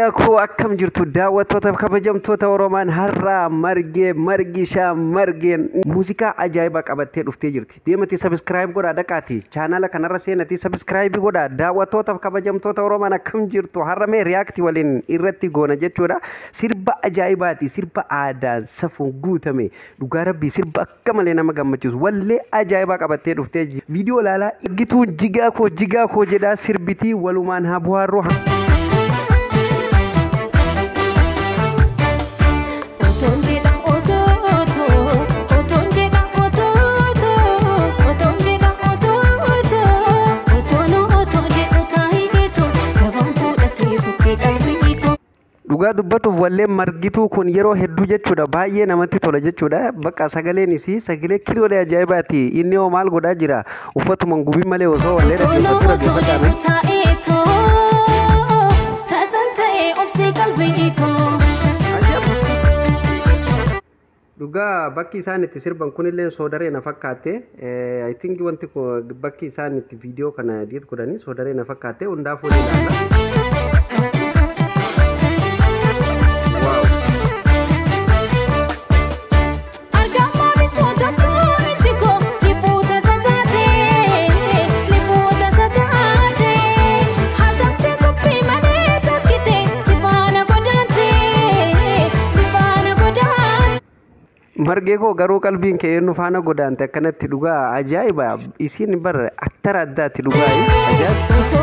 Jigako akkam jirtu daawwattoota kabajamtoota Oromaan har'a margishaa margeen muuziqaa ajaa'ibaa qabattee dhuftee jirti. Deemati subscribe godhaa dhaqaati. Chaanala kanarra seenati subscribe godhaa. Daawwattoota kabajamtoota Oromaan akkam jirtu har'a mee react waliin irratti goona jechuudha. Sirba ajaa'ibaati. Sirba aadaan safuun guutame. Dhugaa rabbii sirba akka malee nama gammachiisu. Wallee ajaa'ibaa qabattee dhuftee jirti. Viidiyoo ilaalaa ergituu Jigako jedhaa sirbitii walumaan haa bu'aarroo. Dhugaa dubbatuuf wallee margituu kun yeroo hedduu jechuudha baay'ee namatti tola jechuudha bakka sagaleen isii sagalee kiloolee ajaa'ibaati inni hoo maal godhaa jira uffatuma gubii malee osoo wallee dhugaa bakki isaan itti sirban kunillee soodaree na fakkaate I think wanti bakki isaan itti viidiyoo kana edit godhanii soodaree na fakkaate hundaafuu ilaalla. Margee koo garuu qalbiin kee nu faana godaante akkanatti dhugaa ajaa'iba isiin bar aktara addaatti dhugaa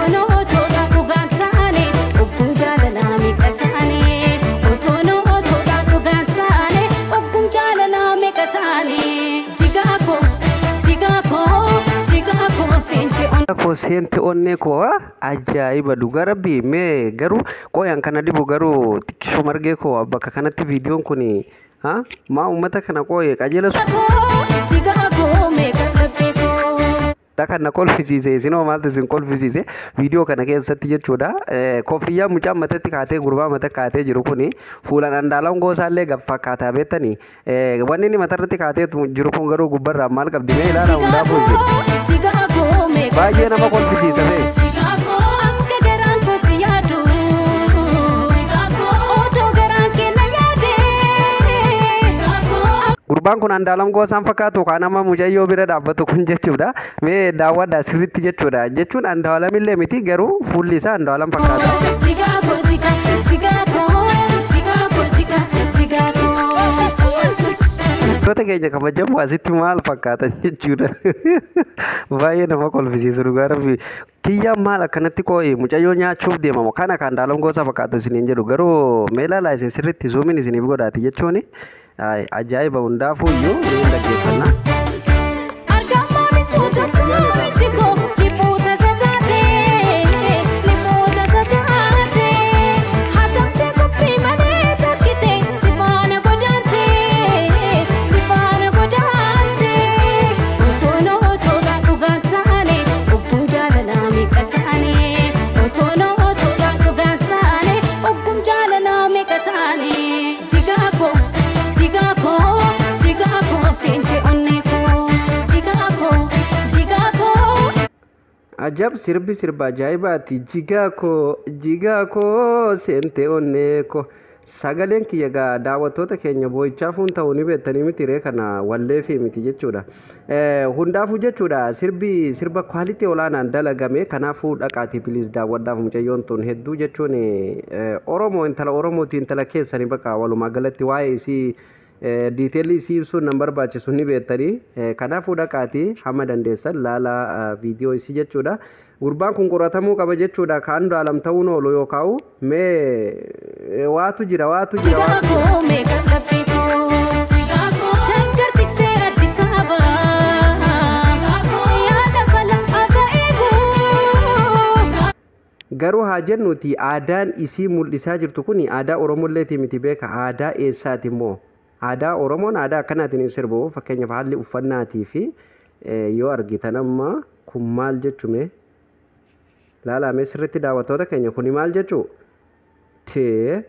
Jigako seente onnee koo ajaa'iba dhugaa rabbii mee garuu qoyaan kana dibu garuu xiqqisho margee koo bakka kanatti viidiyoon kuni ma ummata kana qoye qajeela kana kolfisiise isinoo maaltu isin kolfisiise viidiyoo kana keessatti jechuudha koffiyyaa mucaan matatti kaatee gurbaa mata kaatee jiru kuni fuulaan andaalaan goosaallee fakkaataa beektanii wanni inni matarratti kaatee jiru kun garuu gubbarraa maal qabdi mee ilaala hundaafuu baay'ee nama kolfisiisa ta'e. Gurbaan kun andaalam goosaan fakkaatu kan nama mucayyoo bira dhaabbatu kun jechuudha. Mee daawwadhaa sirriitti jechuudha. Jechuun andaalamillee miti garuu fuulli isaa andaalam fakkaata. Wantoota keenya kabajamu asitti maal fakkaatan jechuudha. Baay'ee nama kolfisiisu dhugaa rabbi. Kiyyaan maal akkanatti qooyi mucayyoo nyaachuuf deemamu kana kan andaalam goosaa fakkaatu isiniin jedhu garuu mee ilaalaa isin sirriitti zoomiin isiniif godhaati jechuuni. Ajaiba hundaafuu iyyuu ni dhaggeeffannaa. Ajab sirbi sirba ajaa'ibaati Jigako seente onnee koo sagaleen kiyya gaa daawwattoota keenya boo'ichaafuun ta'uu ni beektanii miti ree kana wallee fi miti jechuudha. Hundaafuu jechuudha sirba kwaalitii olaanaan dalagame kanaafuu dhaqaatii biliis daawwadhaaf mucayyoon tun hedduu jechuun Oromoo intala Oromooti intala keessanii bakka walumaa galatti waa'ee isii detailii isii ibsuun nan barbaachisu ni beektanii kanaafuu dhaqaatii hamma dandeessan laala viidiyoo isii jechuudha. Gurbaan kun qoratamuu qaba jechuudha kan andaalam ta'uun oolu yookaan mee waatu jira. Garuu haa jennuuti aadaan isii mul'isaa jirtu kun aadaa Oromolleeti miti beeka aadaa eessaati immoo aadaa Oromoon aadaa akkanaatiin sirbu fakkeenyaaf haalli uffannaatii fi yoo argitan amma kun maal jechume laalamee sirriitti daawwattoota keenya kuni maal jechuu tee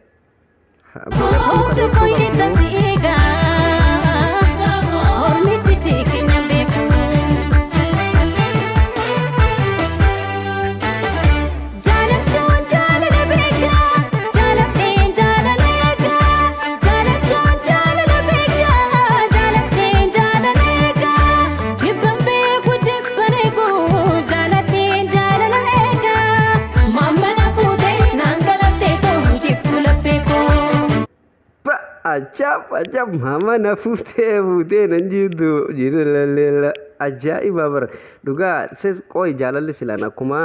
ajab mama na fuutee nan jiiddu jirulalleela ajaa'iba bara dhugaa ses qoy jaalalli silaan akkuma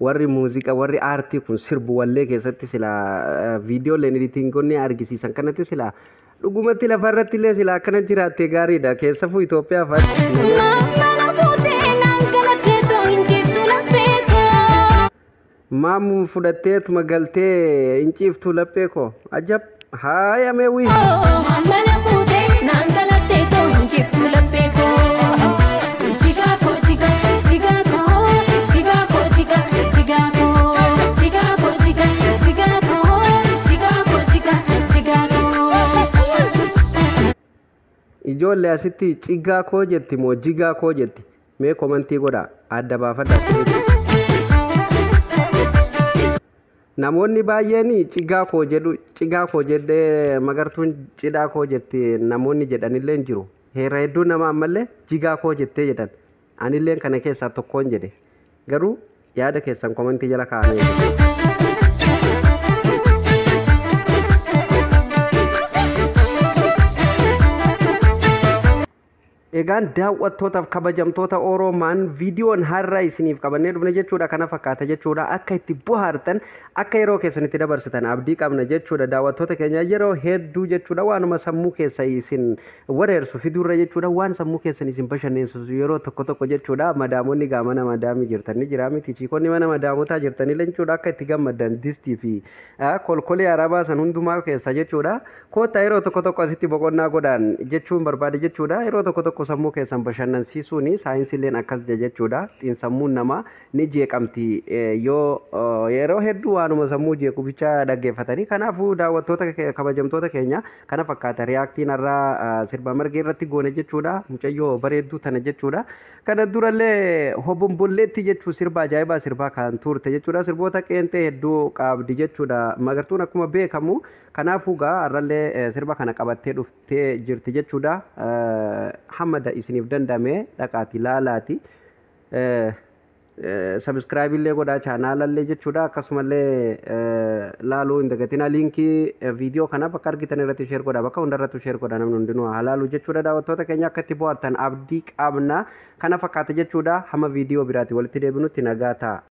warri muuziqaa warri aartii kun sirbu wallee keessatti sila viidiyooleen editingonni argisiisan kanatti sila dhugumatti lafarratti illee sila akkana jiraatte gaariidha keessafuu Itoophiyaa maamu fudhatteetuma galtee inciiftuu laphee koo ajab haaya meewwi mana fuutee naan galattee too inciiftuu laphee koo jigaa koo jigaa jigaa koo jigaa koo jigaa jigaa koo jigaa koo jigaa jigaa koo jigaa koo jigaa jigaa koo ijoollee asitti cigaa koo jetti moo jigaa koo jetti mee komantii godha adda baafadha namoonni baay'een cigaa koo jedhee magartuun cidhaa koo jetti namoonni jedhanillee jiru heera hedduu nama ammallee jigaa koo jettee jedhan anilleen kana keessaa tokkoon jedhe garuu yaada keessan komentii jala kaa'amee egaan daawwattootaaf kabajamtoota Oromaan viidiyoon har'a isiniif qabannee dhufne jechuudha kana fakkaata jechuudha akka itti bohaartan akka yeroo keessanitti dabarsitan abdii qabna jechuudha daawwattoota keenya yeroo hedduu jechuudha waanuma sammuu keessa isin wareersu fiduurra jechuudha waan sammuu keessan isin bashannansiisu yeroo tokko jechuudha madaamonni gaamana madaamii jirtanii jira miti chiikonni mana madaamotaa jirtanii jechuudha akka itti gammadan distii fi kolkolee arabaa san hundumaa keessa jechuudha koota yeroo tokko asitti boqonnaa godhan jechuun barbaade jechuudha yeroo tokko sammuu keessan bashannansiisuuni saayinsiileen akkas jechuudha xiinsammuun namaa ni jeeqamti yoo yeroo hedduu waanuma sammuu jeequ bicha dhaggeeffatanii kanaafuu daawwattoota kabajamtoota keenya kana fakkaata riyaaktiin irraa sirba margee irratti goone jechuudha mucayyoo bareedduu tana jechuudha kana durallee hobombolleetti jechuu sirba ajaa'ibaa sirbaa kan turte jechuudha sirboota qeenxee hedduu qabdi jechuudha magartuun akkuma beekamu kanaafuu gaa arrallee sirba kana qabattee dhuftee jirti jechuudha hamada isiniif dandame dhaqaati laalaati subscribe illee godhaa chaanaalallee jechuudha akkasumallee laaluu hin dagatina liinkii viidiyoo kana bakka argitan irratti share godhaa bakka hundarratti share godhaa namni hundinuu halaaluu jechuudha daawwattoota keenya akka itti bohaartan abdii qabna kana fakkaata jechuudha hamma viidiyoo biraatti walitti deebinutti nagaa ta'a